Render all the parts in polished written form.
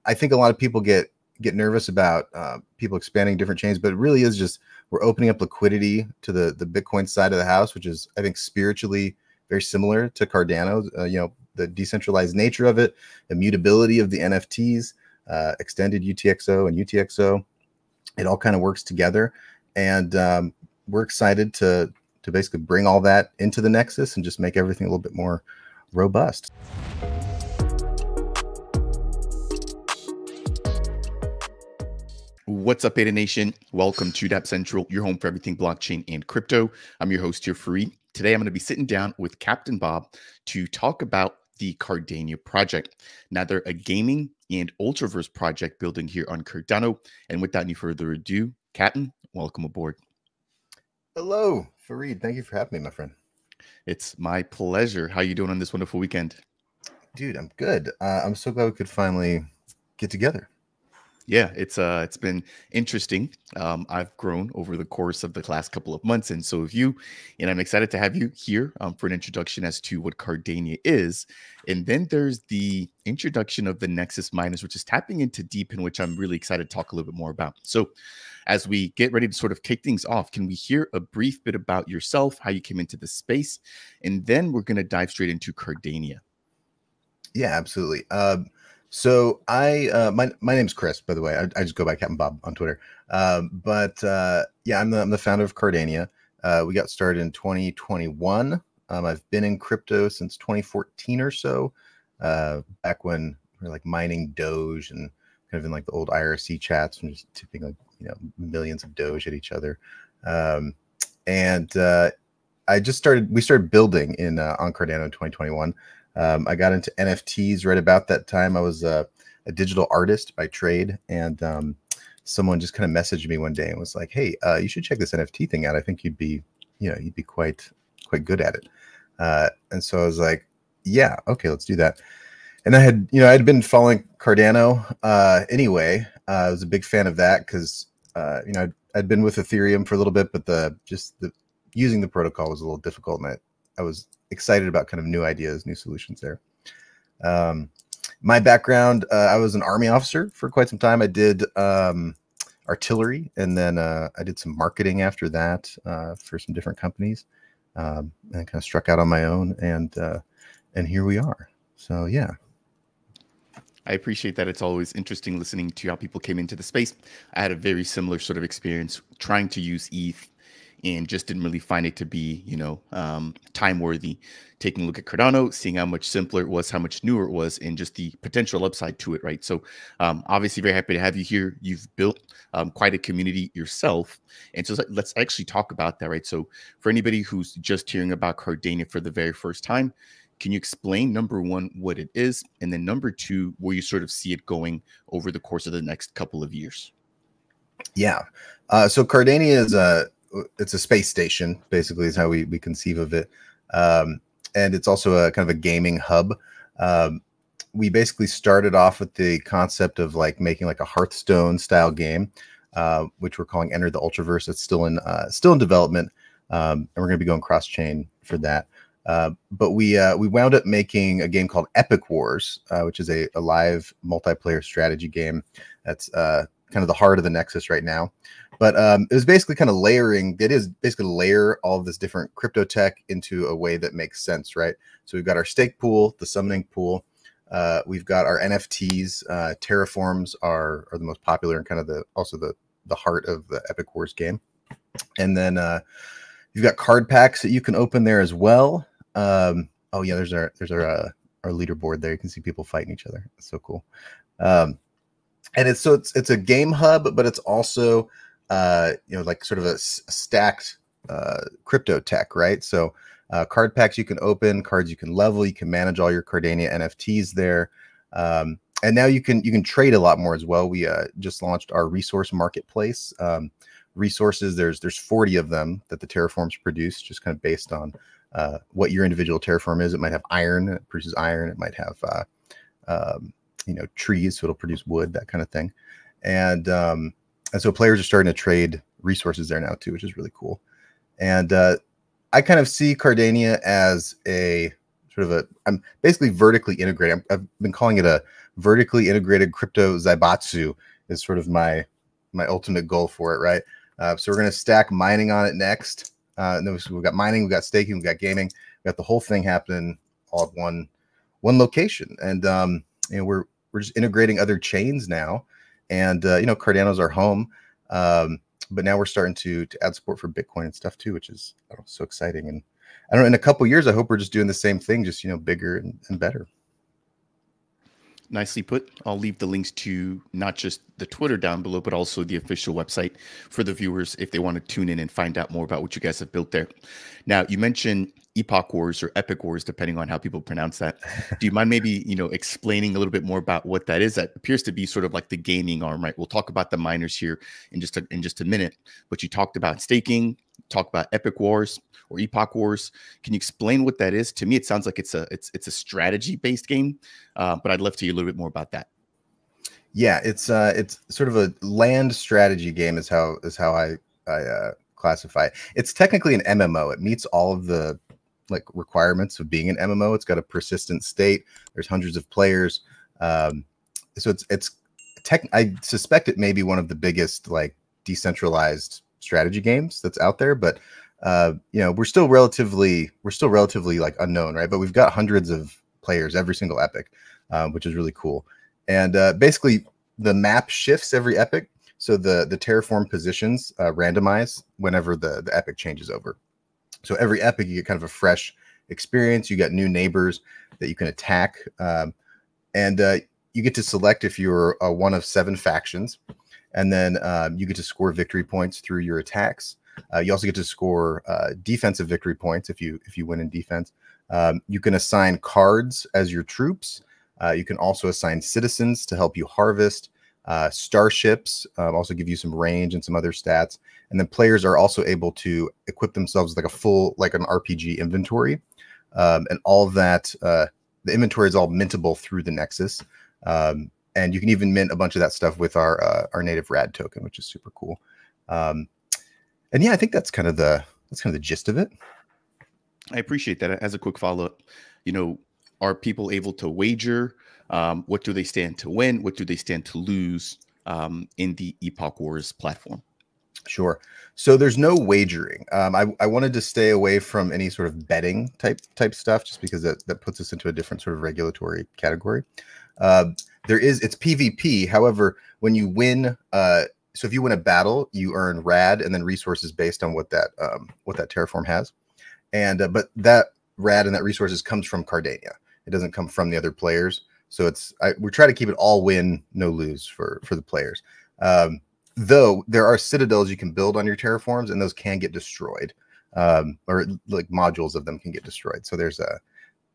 I think a lot of people get nervous about people expanding different chains, but it really is just we're opening up liquidity to the Bitcoin side of the house, which is, I think, spiritually very similar to Cardano. You know, the decentralized nature of it, immutability of the NFTs, extended UTXO and UTXO, it all kind of works together. And we're excited to basically bring all that into the Nexus and just make everything a little bit more robust. What's up, Beta Nation? Welcome to Dapp Central, your home for everything blockchain and crypto. I'm your host here, Fareed. Today, I'm going to be sitting down with Captain Bob to talk about the Cardania project. Now, they're a gaming and ultraverse project building here on Cardano. And without any further ado, Captain, welcome aboard. Hello, Fareed. Thank you for having me, my friend. It's my pleasure. How you doing on this wonderful weekend? Dude, I'm good. I'm so glad we could finally get together. Yeah, it's been interesting. I've grown over the course of the last couple of months, and so have you. And I'm excited to have you here for an introduction as to what Cardania is. And then there's the introduction of the Nexus Miners, which is tapping into DePin, which I'm really excited to talk a little bit more about. So as we get ready to sort of kick things off, can we hear a brief bit about yourself, how you came into the space? And then we're going to dive straight into Cardania. Yeah, absolutely. So my name's Chris, by the way. I just go by Captain Bob on Twitter. Yeah, I'm the founder of Cardania. We got started in 2021. I've been in crypto since 2014 or so. Back when we were like mining Doge and kind of in like the old IRC chats and just tipping like millions of Doge at each other. We started building on Cardano in 2021. I got into NFTs right about that time. I was a digital artist by trade, and someone just kind of messaged me one day and was like, "Hey, you should check this NFT thing out. I think you'd be quite good at it." And so I was like, "Yeah, okay, let's do that." And I had been following Cardano anyway. I was a big fan of that because I'd been with Ethereum for a little bit, but using the protocol was a little difficult, and I was excited about kind of new ideas, new solutions there. My background, I was an Army officer for quite some time. I did artillery, and then I did some marketing after that for some different companies, and kind of struck out on my own, and here we are. So yeah. I appreciate that. It's always interesting listening to how people came into the space. I had a very similar sort of experience trying to use ETH and just didn't really find it to be, time worthy. Taking a look at Cardano, seeing how much simpler it was, how much newer it was, and just the potential upside to it, right? So obviously very happy to have you here. You've built quite a community yourself. And so let's actually talk about that, right? So for anybody who's just hearing about Cardania for the very first time, can you explain, number one, what it is? And then number two, where you sort of see it going over the course of the next couple of years? Yeah. So Cardania it's a space station, basically, is how we conceive of it. And it's also a kind of a gaming hub. We basically started off with the concept of like making like a Hearthstone style game, which we're calling Enter the Ultraverse. It's still in development. And we're going to be going cross chain for that. But we wound up making a game called Epoch Wars, which is a live multiplayer strategy game. That's kind of the heart of the Nexus right now. But it was basically kind of layering. It is basically layer all of this different crypto tech into a way that makes sense, right? So we've got our stake pool, the summoning pool. We've got our NFTs. Terraforms are the most popular and kind of the heart of the Epoch Wars game. And then you've got card packs that you can open there as well. Oh yeah, there's our leaderboard there. You can see people fighting each other. It's so cool. And it's a game hub, but it's also like sort of a stacked crypto tech, right? So card packs you can open, cards you can level, you can manage all your Cardania NFTs there. And now you can trade a lot more as well. We just launched our resource marketplace. Resources, there's 40 of them that the terraforms produce, just kind of based on what your individual terraform is. It might have iron, it produces iron. It might have trees, so it'll produce wood, that kind of thing. And so players are starting to trade resources there now too, which is really cool. And I kind of see Cardania as I'm basically vertically integrated. I've been calling it a vertically integrated crypto zaibatsu is sort of my ultimate goal for it, right? So we're going to stack mining on it next. And then we've got mining, we've got staking, we've got gaming, we've got the whole thing happening all at one location. And you know, we're just integrating other chains now. And you know, Cardano's our home. But now we're starting to add support for Bitcoin and stuff too, which is so exciting. And I don't know, in a couple of years, I hope we're just doing the same thing, just, you know, bigger and better. Nicely put. I'll leave the links to not just the Twitter down below, but also the official website for the viewers if they want to tune in and find out more about what you guys have built there. Now, you mentioned Epoch Wars or Epoch Wars, depending on how people pronounce that. Do you mind maybe, you know, explaining a little bit more about what that is? That appears to be sort of like the gaming arm, right? We'll talk about the miners here in just a minute, but you talked about staking, talk about Epoch Wars or Epoch Wars. Can you explain what that is? To me, it sounds like it's a strategy based game, but I'd love to hear a little bit more about that. Yeah, it's sort of a land strategy game is how I classify it. It's technically an MMO. It meets all of the like requirements of being an MMO. It's got a persistent state. There's hundreds of players. So I suspect it may be one of the biggest like decentralized strategy games that's out there, but you know, we're still relatively like unknown, right? But we've got hundreds of players every single epoch, which is really cool. And basically the map shifts every epoch. So the terraform positions randomize whenever the epoch changes over. So every epoch you get kind of a fresh experience. You got new neighbors that you can attack. And you get to select if you're one of 7 factions. And then you get to score victory points through your attacks. You also get to score defensive victory points if you win in defense. You can assign cards as your troops. You can also assign citizens to help you harvest. Starships also give you some range and some other stats. And then players are also able to equip themselves with like a full, like an RPG inventory. And all of that, the inventory is all mintable through the Nexus. And you can even mint a bunch of that stuff with our native RAD token, which is super cool. And yeah, I think that's kind of the gist of it. I appreciate that. As a quick follow-up, you know, are people able to wager? What do they stand to win? What do they stand to lose in the Epoch Wars platform? Sure. So there's no wagering. I wanted to stay away from any sort of betting type stuff, just because that puts us into a different sort of regulatory category. It's PvP. However, when you win, so if you win a battle, you earn RAD and then resources based on what that terraform has. And but that RAD and that resources comes from Cardania. It doesn't come from the other players. So we try to keep it all win, no lose for the players. Though there are citadels you can build on your terraforms, and those can get destroyed, or like modules of them can get destroyed. So there's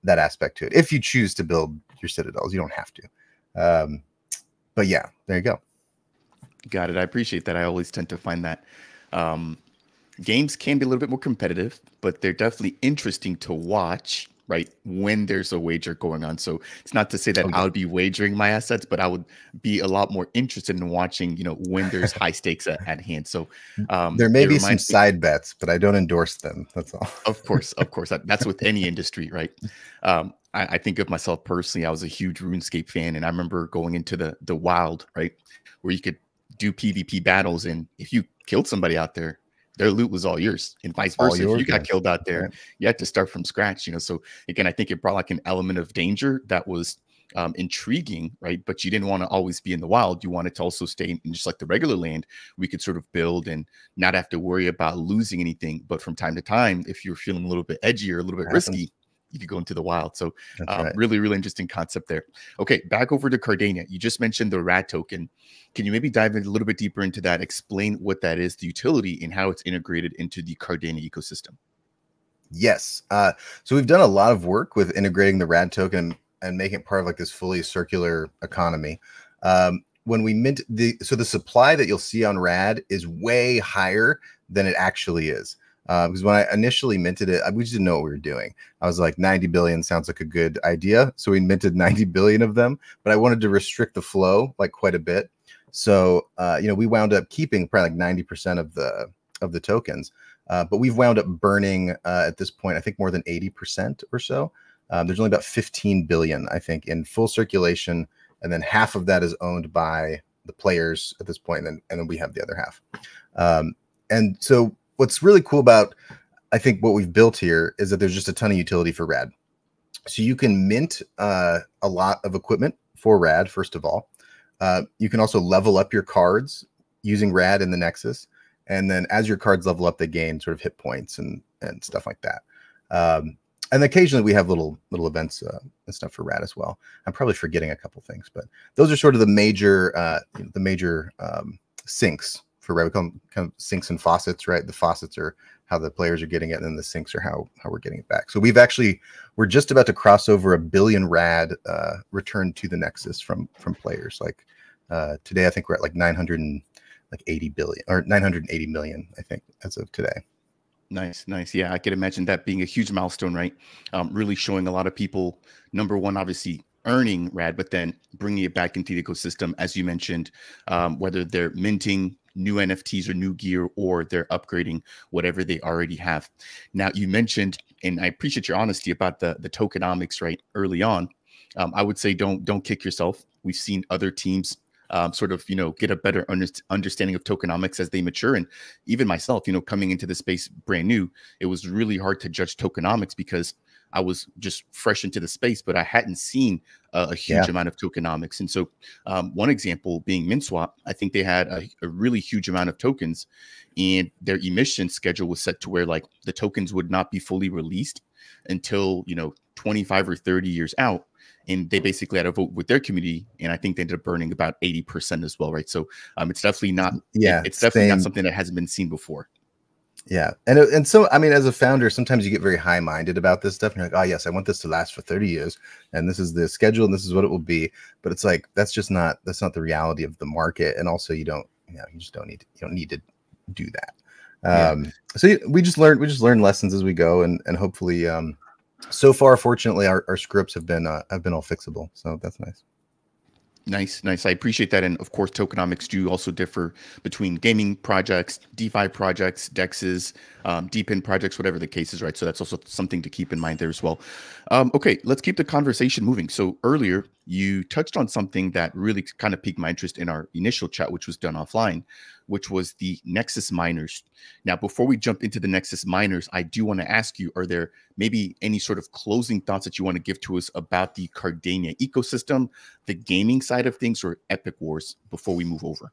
that aspect to it. If you choose to build your citadels, you don't have to. But yeah, there you go. Got it. I appreciate that. I always tend to find that games can be a little bit more competitive, but they're definitely interesting to watch, right, when there's a wager going on. So it's not to say that I would be wagering my assets, but I would be a lot more interested in watching, you know, when there's high stakes at hand. So there may be some side bets, but I don't endorse them. That's all. Of course. That's with any industry, right? I think of myself personally. I was a huge RuneScape fan, and I remember going into the wild, right, where you could do PvP battles, and if you killed somebody out there, their loot was all yours, and vice versa. If you got killed out there, you had to start from scratch, you know. So again, I think it brought like an element of danger that was intriguing, right? But you didn't want to always be in the wild. You wanted to also stay in just like the regular land. We could sort of build and not have to worry about losing anything. But from time to time, if you're feeling a little bit edgy or a little bit risky, you could go into the wild. So really, really interesting concept there. Okay, back over to Cardania. You just mentioned the RAD token. Can you maybe dive in a little bit deeper into that? Explain what that is, the utility, and how it's integrated into the Cardania ecosystem. Yes. So we've done a lot of work with integrating the RAD token and making it part of like this fully circular economy. When we mint the supply that you'll see on RAD is way higher than it actually is. Because when I initially minted it, we just didn't know what we were doing. I was like, 90 billion sounds like a good idea. So we minted 90 billion of them, but I wanted to restrict the flow like quite a bit. So, you know, we wound up keeping probably like 90% of the tokens, but we've wound up burning at this point, I think more than 80% or so. There's only about 15 billion, I think, in full circulation and then half of that is owned by the players at this point, and then we have the other half. And so what's really cool about, I think, what we've built here is that there's just a ton of utility for RAD. So you can mint a lot of equipment for RAD, first of all. You can also level up your cards using RAD in the Nexus. And then as your cards level up, they gain sort of hit points and stuff like that. And occasionally we have little events and stuff for RAD as well. I'm probably forgetting a couple things, but those are sort of the major sinks for RAD. We call them kind of sinks and faucets, right? The faucets are how the players are getting it, and then the sinks are how we're getting it back. So we're just about to cross over 1 billion RAD returned to the Nexus from players. Like today, I think we're at like 980 billion or 980 million, I think, as of today. Nice. Yeah, I could imagine that being a huge milestone, right? Really showing a lot of people, number one, obviously earning RAD, but then bringing it back into the ecosystem, as you mentioned, whether they're minting new NFTs or new gear, or they're upgrading whatever they already have. Now, you mentioned, and I appreciate your honesty about the tokenomics, right? Early on, I would say don't kick yourself. We've seen other teams sort of, get a better understanding of tokenomics as they mature. And even myself, coming into the space brand new, it was really hard to judge tokenomics because I was just fresh into the space, but I hadn't seen a huge amount of tokenomics. And so one example being MintSwap, I think they had a really huge amount of tokens, and their emission schedule was set to where like the tokens would not be fully released until, 25 or 30 years out. And they basically had a vote with their community, and I think they ended up burning about 80% as well, right? So it's definitely not, it's definitely not something that hasn't been seen before. Yeah, and so I mean, as a founder, sometimes you get very high-minded about this stuff, and you're like, oh yes, I want this to last for 30 years, and this is the schedule, and this is what it will be. But it's like that's not the reality of the market, and also you don't need to do that. So we just learn lessons as we go, and hopefully. So far, fortunately, our scripts have been all fixable, so that's nice. Nice. I appreciate that. And of course, tokenomics do also differ between gaming projects, DeFi projects, DEXs, DePin projects, whatever the case is, right? So that's also something to keep in mind there as well. Okay, let's keep the conversation moving. So earlier, you touched on something that really kind of piqued my interest in our initial chat, which was done offline, which was the Nexus Miners. Now, before we jump into the Nexus Miners, I do want to ask you, are there maybe any sort of closing thoughts that you want to give to us about the Cardania ecosystem, the gaming side of things, or Epoch Wars before we move over?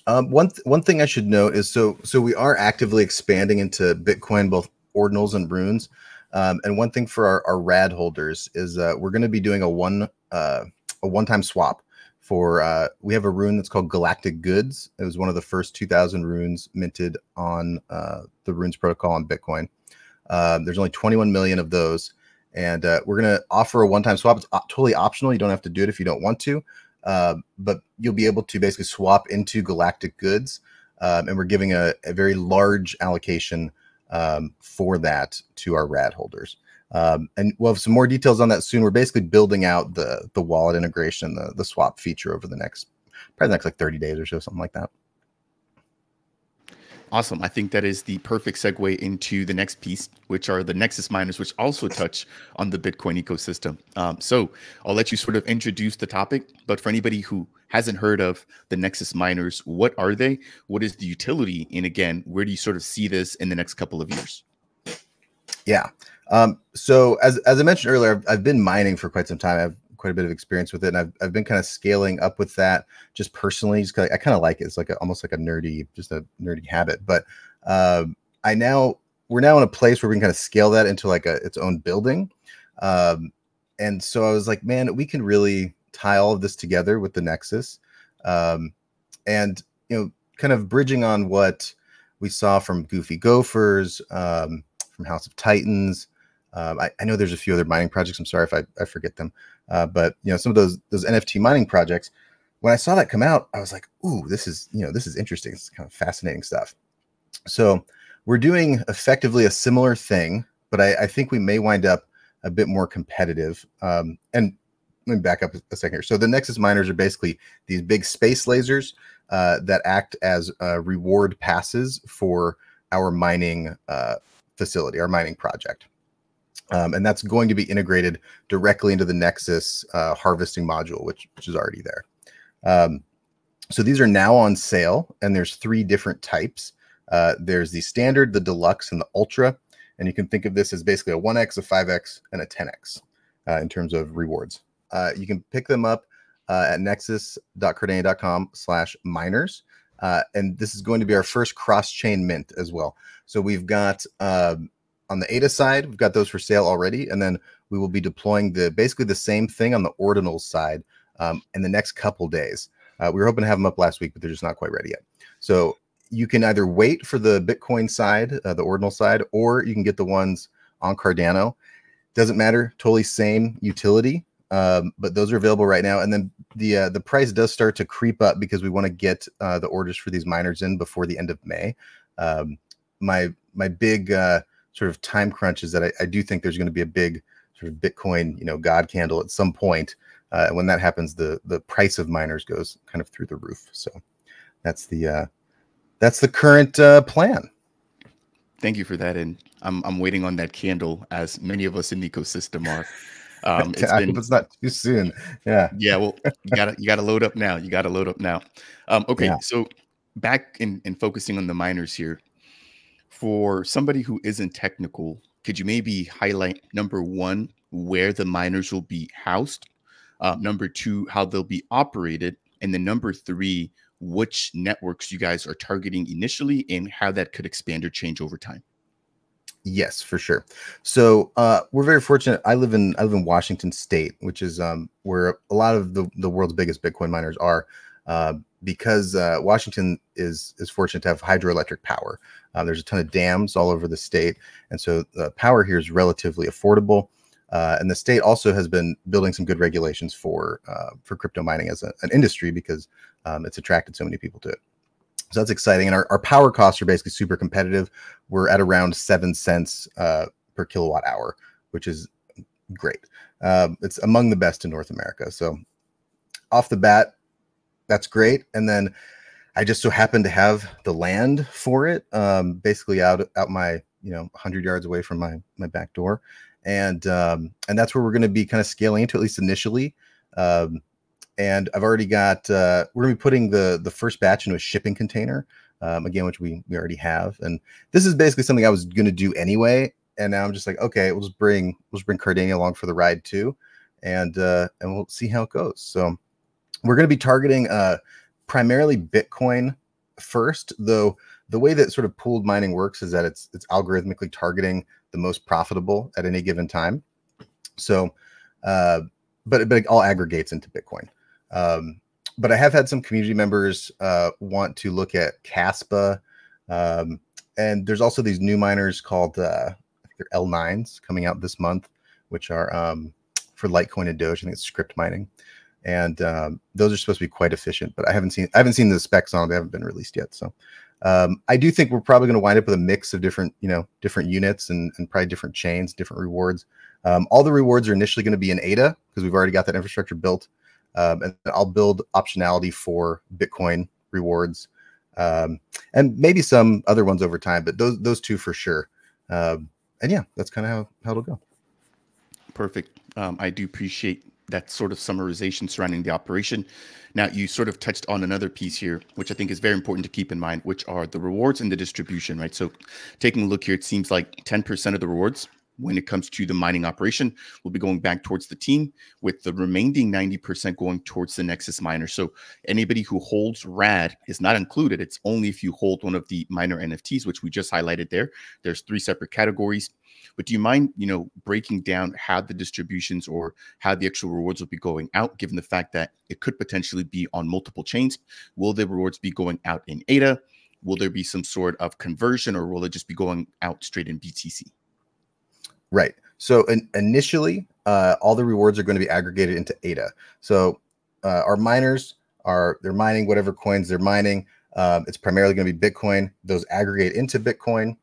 One thing I should note is so we are actively expanding into Bitcoin, both ordinals and runes. And one thing for our RAD holders is we're going to be doing a one-time swap for we have a rune that's called Galactic Goods. It was one of the first 2,000 runes minted on the runes protocol on Bitcoin. There's only 21 million of those, and we're going to offer a one-time swap. It's totally optional. You don't have to do it if you don't want to, but you'll be able to basically swap into Galactic Goods, and we're giving a very large allocation for that to our RAD holders. And we'll have some more details on that soon. We're basically building out the wallet integration, the swap feature over probably the next like 30 days or so, something like that. Awesome. I think that is the perfect segue into the next piece, which are the Nexus Miners, which also touch on the Bitcoin ecosystem. So I'll let you sort of introduce the topic, but for anybody who hasn't heard of the Nexus Miners, what are they? What is the utility? And again, where do you sort of see this in the next couple of years? Yeah. So as I mentioned earlier, I've been mining for quite some time. I have quite a bit of experience with it, and I've been kind of scaling up with that just personally, just because I kind of like it. It's like almost like a nerdy habit. But we're now in a place where we can kind of scale that into like its own building. And so I was like, man, we can really tie all of this together with the Nexus, and kind of bridging on what we saw from Goofy Gophers, from House of Titans. I know there's a few other mining projects. I'm sorry if I forget them. But some of those NFT mining projects, when I saw that come out, I was like, ooh, this is interesting. It's kind of fascinating stuff. So we're doing effectively a similar thing, but I think we may wind up a bit more competitive. And let me back up a second here. So the Nexus Miners are basically these big space lasers that act as reward passes for our mining facility, our mining project. And that's going to be integrated directly into the Nexus harvesting module, which is already there. So these are now on sale, and there's 3 different types. There's the standard, the deluxe, and the ultra. And you can think of this as basically a 1x, a 5x, and a 10x in terms of rewards. You can pick them up at nexus.cardania.com/miners. And this is going to be our first cross-chain mint as well. So we've got on the ADA side, we've got those for sale already, and then we will be deploying basically the same thing on the Ordinals side in the next couple days. We were hoping to have them up last week, but they're just not quite ready yet. So you can either wait for the Bitcoin side, the Ordinal side, or you can get the ones on Cardano. Doesn't matter, totally same utility, but those are available right now. And then the price does start to creep up because we want to get the orders for these miners in before the end of May. My big sort of time crunch is that I do think there's going to be a big sort of Bitcoin, God candle at some point. And when that happens, the price of miners goes kind of through the roof. So that's the current plan. Thank you for that, and I'm waiting on that candle, as many of us in the ecosystem are. I hope it's not too soon. Yeah. Yeah. Well, you gotta load up now. You gotta load up now. Okay. Yeah. So back in focusing on the miners here, for somebody who isn't technical, could you maybe highlight, number 1, where the miners will be housed? Number 2, how they'll be operated, and then number 3, which networks you guys are targeting initially and how that could expand or change over time? Yes, for sure. So we're very fortunate. I live in Washington State, which is where a lot of the world's biggest Bitcoin miners are, because Washington is fortunate to have hydroelectric power. There's a ton of dams all over the state, and so the power here is relatively affordable. And the state also has been building some good regulations for crypto mining as an industry, because it's attracted so many people to it. So that's exciting. And our power costs are basically super competitive. We're at around 7 cents per kilowatt hour, which is great. It's among the best in North America. So off the bat, that's great. And then I just so happen to have the land for it, basically out my 100 yards away from my back door. And that's where we're going to be kind of scaling into, at least initially. And I've already got, we're going to be putting the first batch into a shipping container, again, which we already have. And this is basically something I was going to do anyway. And now I'm just like, okay, we'll just bring Cardania along for the ride too. And we'll see how it goes. So we're going to be targeting primarily Bitcoin first, though the way that sort of pooled mining works is that it's algorithmically targeting the most profitable at any given time. So, but it all aggregates into Bitcoin. But I have had some community members want to look at Caspa, and there's also these new miners called I think they're L9s coming out this month, which are for Litecoin and Doge. I think it's script mining, and those are supposed to be quite efficient. But I haven't seen the specs on them. They haven't been released yet. So I do think we're probably going to wind up with a mix of different units and probably different chains, different rewards. All the rewards are initially going to be in ADA because we've already got that infrastructure built. And I'll build optionality for Bitcoin rewards, and maybe some other ones over time, but those 2 for sure. And yeah, that's kind of how it'll go. Perfect. I do appreciate that sort of summarization surrounding the operation. Now, you sort of touched on another piece here, which I think is very important to keep in mind, which are the rewards and the distribution, right? So taking a look here, it seems like 10% of the rewards when it comes to the mining operation will be going back towards the team, with the remaining 90% going towards the Nexus miner. So anybody who holds RAD is not included. It's only if you hold one of the miner NFTs, which we just highlighted there. There's 3 separate categories. But do you mind, breaking down how the distributions or how the actual rewards will be going out, given the fact that it could potentially be on multiple chains? Will the rewards be going out in ADA? Will there be some sort of conversion, or will it just be going out straight in BTC? Right. So initially, all the rewards are going to be aggregated into ADA. So our miners they're mining whatever coins they're mining. It's primarily going to be Bitcoin. Those aggregate into Bitcoin,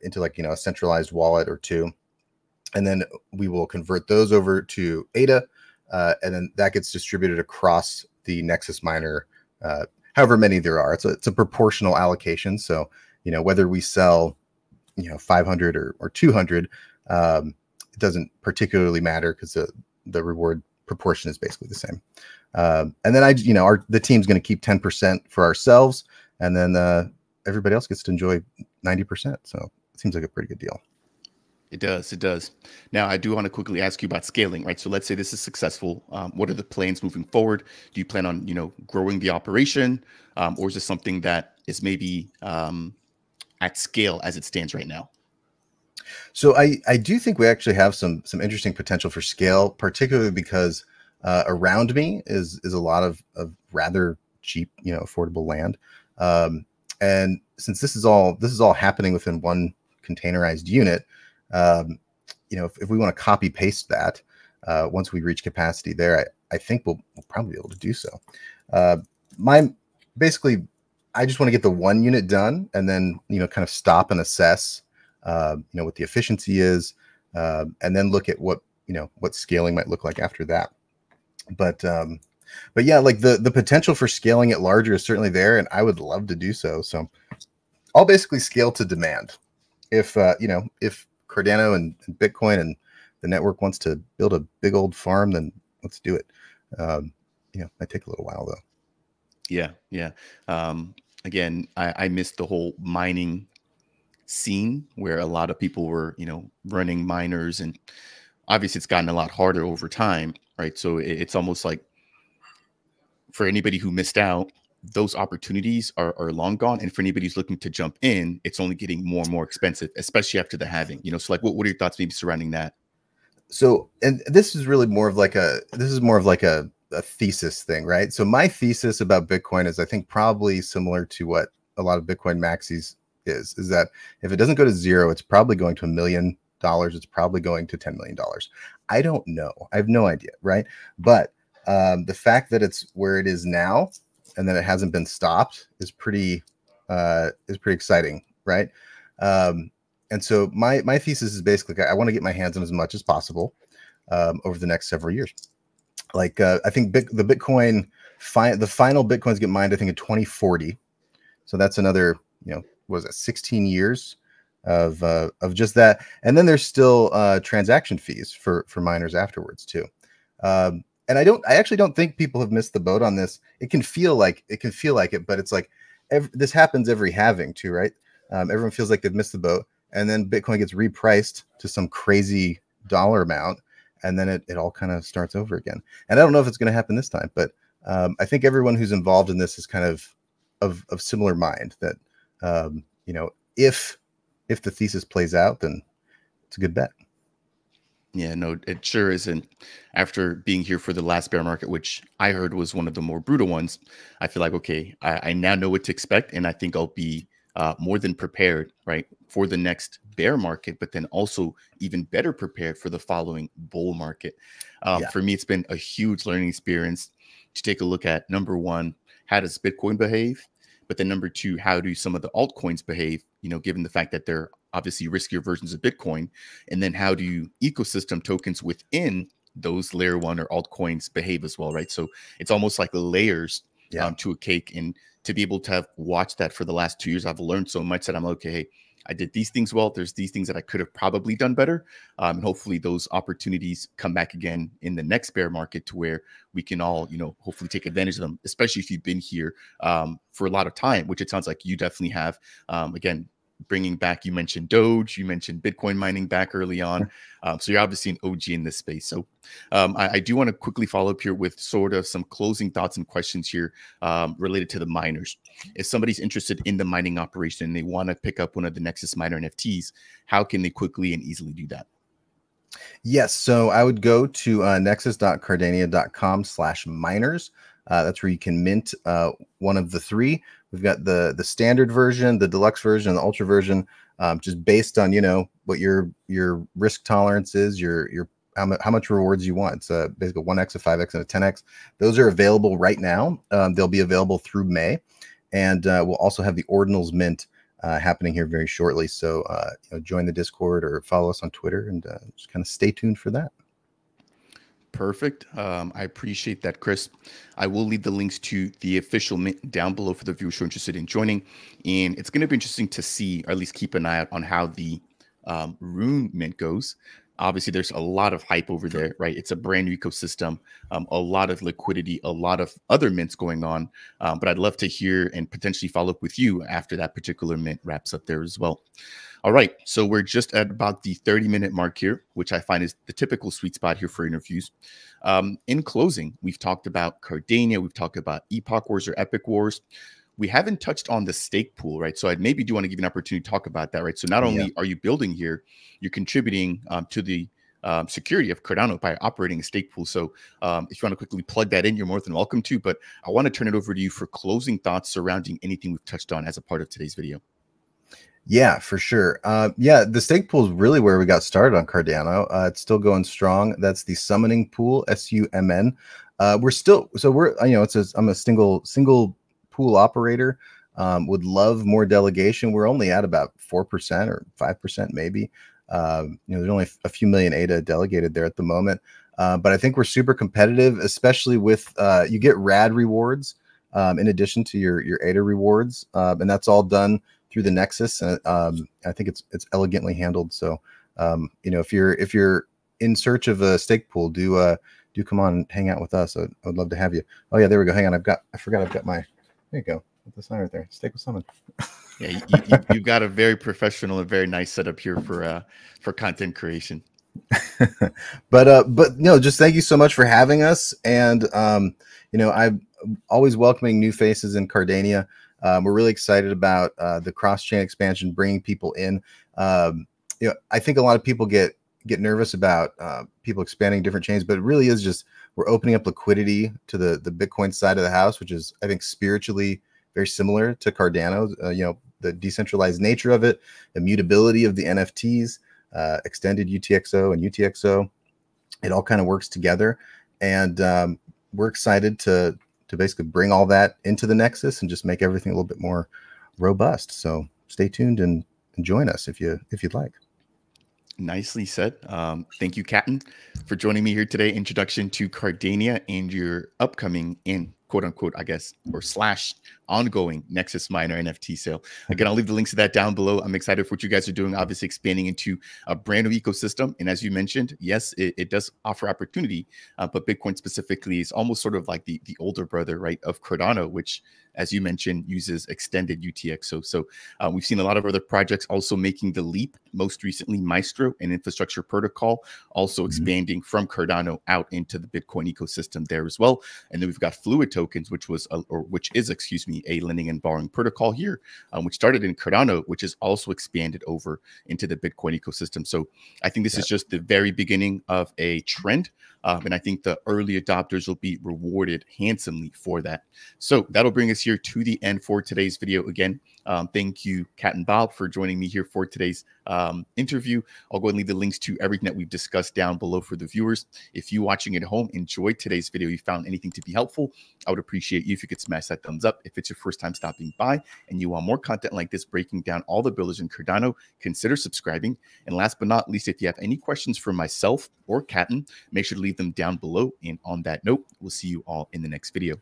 into a centralized wallet or 2. And then we will convert those over to ADA. And then that gets distributed across the Nexus miner, however many there are. It's a proportional allocation. So, whether we sell 500 or 200, it doesn't particularly matter because the reward proportion is basically the same. And then the team's going to keep 10% for ourselves, and then everybody else gets to enjoy 90%. So it seems like a pretty good deal. It does. It does. Now, I do want to quickly ask you about scaling, right? So let's say this is successful. What are the plans moving forward? Do you plan on, growing the operation, or is this something that is maybe at scale as it stands right now? So I do think we actually have some interesting potential for scale, particularly because around me is a lot of rather cheap, affordable land. And since this is all happening within one containerized unit, if we want to copy paste that, once we reach capacity there, I think we'll probably be able to do so. I just want to get the one unit done, and then, kind of stop and assess, what the efficiency is, and then look at what scaling might look like after that. But yeah, like the potential for scaling it larger is certainly there, and I would love to do so. So I'll basically scale to demand. If Cardano and Bitcoin and the network wants to build a big old farm, then let's do it. Might take a little while though. Yeah. Again, I missed the whole mining scene where a lot of people were, running miners, and obviously it's gotten a lot harder over time, right? So it's almost like, for anybody who missed out, those opportunities are long gone. And for anybody who's looking to jump in, it's only getting more and more expensive, especially after the halving, so like, what are your thoughts maybe surrounding that? So, and this is really more of like a thesis thing, right? So my thesis about Bitcoin is, I think, probably similar to what a lot of Bitcoin maxis is that if it doesn't go to zero, it's probably going to $1 million. It's probably going to $10 million. I don't know. I have no idea. Right. But the fact that it's where it is now and that it hasn't been stopped is pretty exciting. Right. And so my thesis is basically, I want to get my hands on as much as possible over the next several years. Like, I think the final Bitcoins get mined, I think, in 2040. So that's another, what was it, 16 years of just that. And then there's still transaction fees for miners afterwards too. And I actually don't think people have missed the boat on this. It can feel like it, but it's like this happens every halving too, right? Everyone feels like they've missed the boat, and then Bitcoin gets repriced to some crazy dollar amount, and then it all kind of starts over again. And I don't know if it's going to happen this time, but I think everyone who's involved in this is kind of similar mind that, if the thesis plays out, then it's a good bet. Yeah, no, it sure isn't. After being here for the last bear market, which I heard was one of the more brutal ones, I feel like, okay, I now know what to expect, and I think I'll be more than prepared, right, for the next bear market, but then also even better prepared for the following bull market. For me, it's been a huge learning experience to take a look at, number one, how does Bitcoin behave? But then number two, how do some of the altcoins behave, given the fact that they're obviously riskier versions of Bitcoin? And then how do ecosystem tokens within those layer one or altcoins behave as well, right? So it's almost like layers to a cake. And to be able to have watched that for the last 2 years, I've learned so much that I'm like, okay, hey, I did these things well. There's these things that I could have probably done better. And hopefully those opportunities come back again in the next bear market to where we can all, hopefully take advantage of them, especially if you've been here for a lot of time, which it sounds like you definitely have. Again, bringing back, you mentioned Doge, you mentioned Bitcoin mining back early on. So you're obviously an OG in this space. So I do want to quickly follow up here with sort of some closing thoughts and questions here related to the miners. If somebody's interested in the mining operation and they want to pick up one of the Nexus Miner NFTs, how can they quickly and easily do that? Yes. So I would go to nexus.cardania.com/miners. That's where you can mint one of the three. We've got the standard version, the deluxe version, and the ultra version, just based on, what your risk tolerance is, your how much rewards you want. It's basically a 1x, a 5x, and a 10x. Those are available right now. They'll be available through May. And we'll also have the Ordinals mint happening here very shortly. So join the Discord or follow us on Twitter, and just kind of stay tuned for that. Perfect. I appreciate that, Chris. I will leave the links to the official mint down below for the viewers who are interested in joining. And it's going to be interesting to see, or at least keep an eye out on how the Rune mint goes. Obviously, there's a lot of hype over there, right? It's a brand new ecosystem, a lot of liquidity, a lot of other mints going on. But I'd love to hear and potentially follow up with you after that particular mint wraps up there as well. All right, so we're just at about the 30-minute mark here, which I find is the typical sweet spot here for interviews. In closing, we've talked about Cardania, we've talked about Epoch Wars or Epoch Wars. We haven't touched on the stake pool, right? So I maybe do want to give you an opportunity to talk about that, right? So not only are you building here, you're contributing to the security of Cardano by operating a stake pool. So if you want to quickly plug that in, you're more than welcome to. But I want to turn it over to you for closing thoughts surrounding anything we've touched on as a part of today's video. Yeah, for sure. Yeah, the stake pool is really where we got started on Cardano. It's still going strong. That's the summoning pool, SUMN. We're still, so we're, you know, I'm a single pool operator. Would love more delegation. We're only at about 4% or 5% maybe. You know, there's only a few million ADA delegated there at the moment. But I think we're super competitive, especially with, you get RAD rewards in addition to your ADA rewards. And that's all done through the Nexus. And I think it's elegantly handled. So, you know, if you're in search of a stake pool, do come on and hang out with us. I would love to have you. Oh yeah, there we go. Hang on. I forgot I've got my, there you go. With the sign right there. Stake with summon. Yeah, you've got a very professional and very nice setup here for content creation. but no, just thank you so much for having us. And you know, I'm always welcoming new faces in Cardania. We're really excited about the cross-chain expansion, bringing people in. You know, I think a lot of people get nervous about people expanding different chains, but it really is just we're opening up liquidity to the Bitcoin side of the house, which is, I think, spiritually very similar to Cardano. You know, the decentralized nature of it, immutability of the NFTs, extended UTXO and UTXO, it all kind of works together. And we're excited to basically bring all that into the Nexus and just make everything a little bit more robust. So stay tuned and join us if you'd like. Nicely said. Thank you, Captain, for joining me here today. Introduction to Cardania and your upcoming and quote unquote, I guess, or slash ongoing Nexus Miner NFT sale. Again, I'll leave the links to that down below. I'm excited for what you guys are doing, obviously expanding into a brand new ecosystem. And as you mentioned, yes, it does offer opportunity, but Bitcoin specifically is almost sort of like the older brother, right, of Cardano, which, as you mentioned, uses extended UTXO. So we've seen a lot of other projects also making the leap, most recently Maestro and Infrastructure Protocol, also expanding from Cardano out into the Bitcoin ecosystem there as well. And then we've got Fluid Tokens, which is, excuse me, a lending and borrowing protocol here, which started in Cardano, which is also expanded over into the Bitcoin ecosystem. So I think this is just the very beginning of a trend. And I think the early adopters will be rewarded handsomely for that. So that'll bring us here to the end for today's video. Again, thank you, Kat and Bob, for joining me here for today's interview. I'll go and leave the links to everything that we've discussed down below for the viewers. If you watching at home enjoyed today's video, you found anything to be helpful, I would appreciate you if you could smash that thumbs up. If it's your first time stopping by and you want more content like this, breaking down all the builders in Cardano, consider subscribing. And last but not least, if you have any questions for myself or Captain, make sure to leave them down below. And on that note, we'll see you all in the next video.